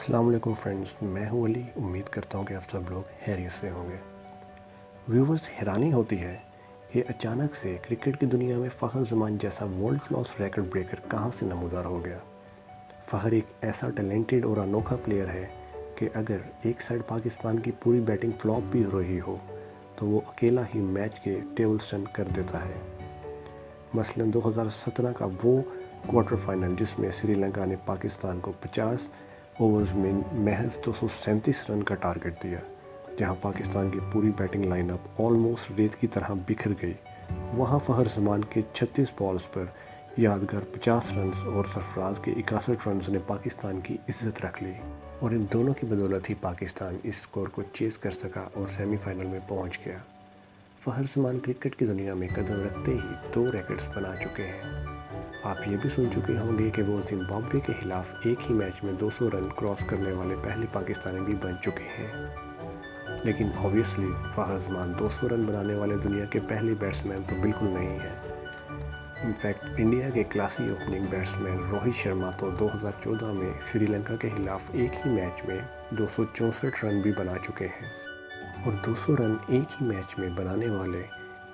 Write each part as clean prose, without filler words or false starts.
السلام علیکم فرینڈز، میں ہوں علی۔ امید کرتا ہوں کہ آپ سب لوگ خیریت سے ہوں گے۔ ویورز، حیرانی ہوتی ہے کہ اچانک سے کرکٹ کی دنیا میں فخر زمان جیسا ورلڈ کلاس ریکارڈ بریکر کہاں سے نمودار ہو گیا۔ فخر ایک ایسا ٹیلنٹڈ اور انوکھا پلیئر ہے کہ اگر ایک سائڈ پاکستان کی پوری بیٹنگ فلاپ بھی ہو رہی ہو تو وہ اکیلا ہی میچ کے ٹیبل ٹرن کر دیتا ہے۔ مثلاً 2017 کا وہ کوارٹر فائنل جس میں سری لنکا نے پاکستان کو 50 اوورز میں محض 237 رن کا ٹارگٹ دیا، جہاں پاکستان کی پوری بیٹنگ لائن اپ آلموسٹ ریت کی طرح بکھر گئی۔ وہاں فخر زمان کے 36 بالز پر یادگار 50 رنز اور سرفراز کے 61 رنز نے پاکستان کی عزت رکھ لی، اور ان دونوں کی بدولت ہی پاکستان اس سکور کو چیز کر سکا اور سیمی فائنل میں پہنچ گیا۔ فخر زمان کرکٹ کی دنیا میں قدم رکھتے ہی 2 ریکارڈز بنا چکے ہیں۔ آپ یہ بھی سن چکے ہوں گے کہ وہ زمبابوے کے خلاف ایک ہی میچ میں 200 رن کراس کرنے والے پہلے پاکستانی بھی بن چکے ہیں۔ لیکن آبویسلی فخر زمان 200 رن بنانے والے دنیا کے پہلے بیٹسمین تو بالکل نہیں ہیں۔ انفیکٹ انڈیا کے classy opening batsman Rohit Sharma تو 2014 میں سری لنکا کے خلاف ایک ہی میچ میں 264 رن بھی بنا چکے ہیں، اور 200 رن ایک ہی میچ میں بنانے والے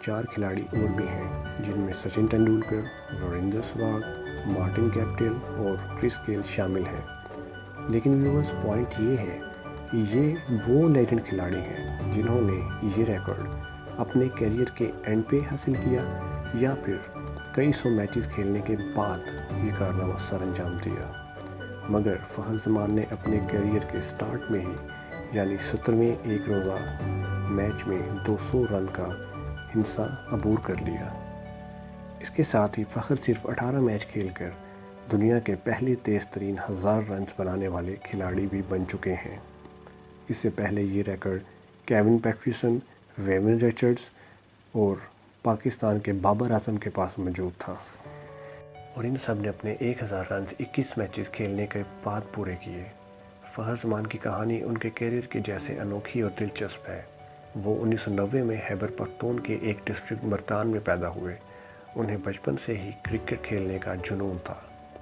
4 کھلاڑی اور بھی ہیں، جن میں سچن تندولکر، وریندر سہواگ، مارٹن گپٹل اور کرس گیل شامل ہیں۔ لیکن ویورز، پوائنٹ یہ ہے کہ یہ وہ لیجنڈ کھلاڑی ہیں جنہوں نے یہ ریکارڈ اپنے کیریئر کے اینڈ پہ حاصل کیا یا پھر کئی سو میچز کھیلنے کے بعد یہ کارنامہ سر انجام دیا۔ مگر فخر زمان نے اپنے کیریئر کے سٹارٹ میں ہی، یعنی 70ویں ایک روزہ میچ میں 200 رن کا ہنسا عبور کر لیا۔ اس کے ساتھ ہی فخر صرف 18 میچ کھیل کر دنیا کے پہلے تیز ترین 1000 رنز بنانے والے کھلاڑی بھی بن چکے ہیں۔ اس سے پہلے یہ ریکارڈ کیون پیٹرسن، ویون رچرڈز اور پاکستان کے بابر اعظم کے پاس موجود تھا، اور ان سب نے اپنے 1000 رنز 21 میچز کھیلنے کے بعد پورے کیے۔ فخر زمان کی کہانی ان کے کیریئر کے جیسے انوکھی اور دلچسپ ہے۔ وہ 1990 میں خیبر پختون کے ایک ڈسٹرکٹ ملتان میں پیدا ہوئے۔ انہیں بچپن سے ہی کرکٹ کھیلنے کا جنون تھا،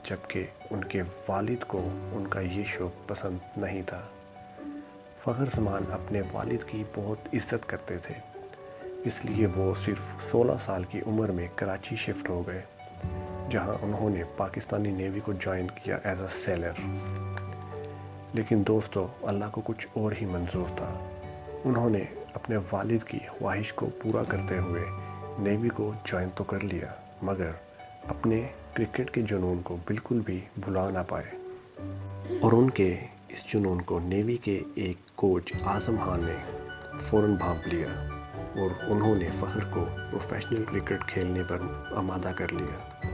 جبکہ ان کے والد کو ان کا یہ شوق پسند نہیں تھا۔ فخر زمان اپنے والد کی بہت عزت کرتے تھے، اس لیے وہ صرف 16 سال کی عمر میں کراچی شفٹ ہو گئے، جہاں انہوں نے پاکستانی نیوی کو جوائن کیا ایز اے سیلر۔ لیکن دوستو، اللہ کو کچھ اور ہی منظور تھا۔ انہوں نے اپنے والد کی خواہش کو پورا کرتے ہوئے نیوی کو جوائن تو کر لیا، مگر اپنے کرکٹ کے جنون کو بالکل بھی بھلا نہ پائے، اور ان کے اس جنون کو نیوی کے ایک کوچ اعظم خان نے فوراً بھانپ لیا، اور انہوں نے فخر کو پروفیشنل کرکٹ کھیلنے پر آمادہ کر لیا۔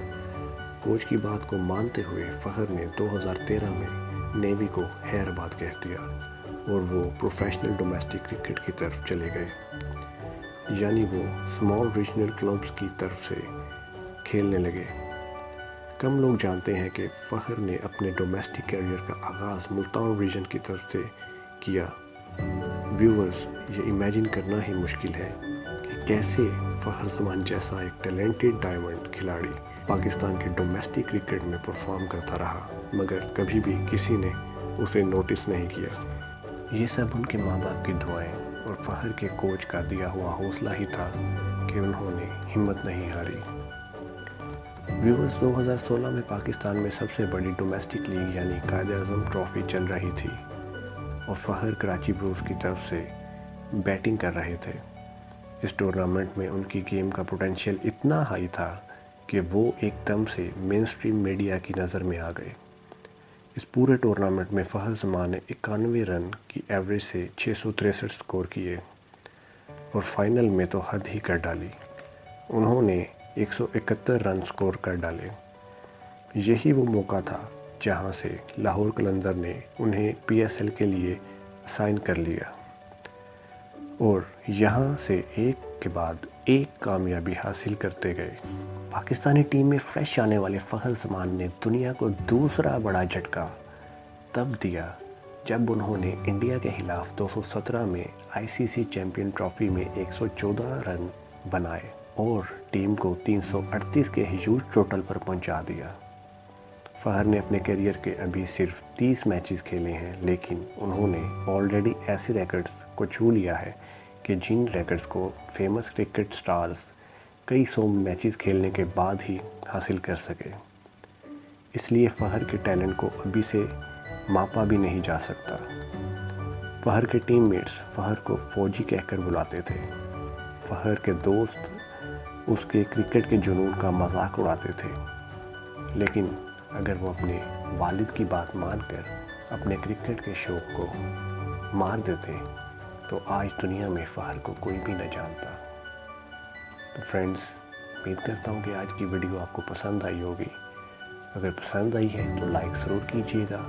کوچ کی بات کو مانتے ہوئے فخر نے 2013 میں نیوی کو خیر آباد کہہ دیا، اور وہ پروفیشنل ڈومیسٹک کرکٹ کی طرف چلے گئے، یعنی وہ اسمال ریجنل کلبز کی طرف سے کھیلنے لگے۔ کم لوگ جانتے ہیں کہ فخر نے اپنے ڈومیسٹک کیریئر کا آغاز ملتان ریجن کی طرف سے کیا۔ ویورز، یہ امیجن کرنا ہی مشکل ہے کہ کیسے فخر زمان جیسا ایک ٹیلنٹڈ ڈائمنڈ کھلاڑی پاکستان کے ڈومیسٹک کرکٹ میں پرفارم کرتا رہا، مگر کبھی بھی کسی نے اسے نوٹس نہیں کیا۔ یہ سب ان کے ماں باپ کی دعائیں اور فخر کے کوچ کا دیا ہوا حوصلہ ہی تھا کہ انہوں نے ہمت نہیں ہاری۔ ویورز، 2016 میں پاکستان میں سب سے بڑی ڈومیسٹک لیگ یعنی قائد اعظم ٹرافی چل رہی تھی، اور فخر کراچی بلوز کی طرف سے بیٹنگ کر رہے تھے۔ اس ٹورنامنٹ میں ان کی گیم کا پوٹینشیل اتنا ہائی تھا کہ وہ ایک دم سے مین سٹریم میڈیا کی نظر میں آ گئے۔ اس پورے ٹورنامنٹ میں فخر زمان نے 91 رن کی ایوریج سے 663 سکور کیے، اور فائنل میں تو حد ہی کر ڈالی۔ انہوں نے 171 رن سکور کر ڈالے۔ یہی وہ موقع تھا جہاں سے لاہور قلندر نے انہیں پی ایس ایل کے لیے سائن کر لیا، اور یہاں سے ایک کے بعد ایک کامیابی حاصل کرتے گئے۔ پاکستانی ٹیم میں فریش آنے والے فخر زمان نے دنیا کو دوسرا بڑا جھٹکا تب دیا جب انہوں نے انڈیا کے خلاف 217 میں آئی سی سی چیمپئن ٹرافی میں 114 رن بنائے اور ٹیم کو 338 کے ہیوج ٹوٹل پر پہنچا دیا۔ فہر نے اپنے کیریئر کے ابھی صرف 30 میچز کھیلے ہیں، لیکن انہوں نے آلریڈی ایسے ریکارڈز کو چھو لیا ہے کہ جن ریکارڈز کو فیمس کرکٹ سٹارز کئی 100 میچز کھیلنے کے بعد ہی حاصل کر سکے۔ اس لیے فہر کے ٹیلنٹ کو ابھی سے ماپا بھی نہیں جا سکتا۔ فہر کے ٹیم میٹس فہر کو فوجی کہہ کر بلاتے تھے۔ فہر کے دوست اس کے کرکٹ کے جنون کا مذاق اڑاتے تھے، لیکن اگر وہ اپنے والد کی بات مان کر اپنے کرکٹ کے شوق کو مار دیتے تو آج دنیا میں فہر کو کوئی بھی نہ جانتا۔ تو فرینڈز، امید کرتا ہوں کہ آج کی ویڈیو آپ کو پسند آئی ہوگی۔ اگر پسند آئی ہے تو لائک ضرور کیجیے گا،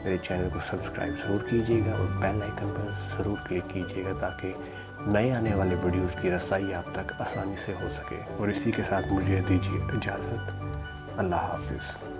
میرے چینل کو سبسکرائب ضرور کیجیے گا اور بیل آئیکن پر ضرور کلک کیجیے گا تاکہ نئے آنے والے ویڈیوز کی رسائی آپ تک آسانی سے ہو سکے۔ اور اسی کے ساتھ مجھے دیجیے اجازت۔ اللہ حافظ۔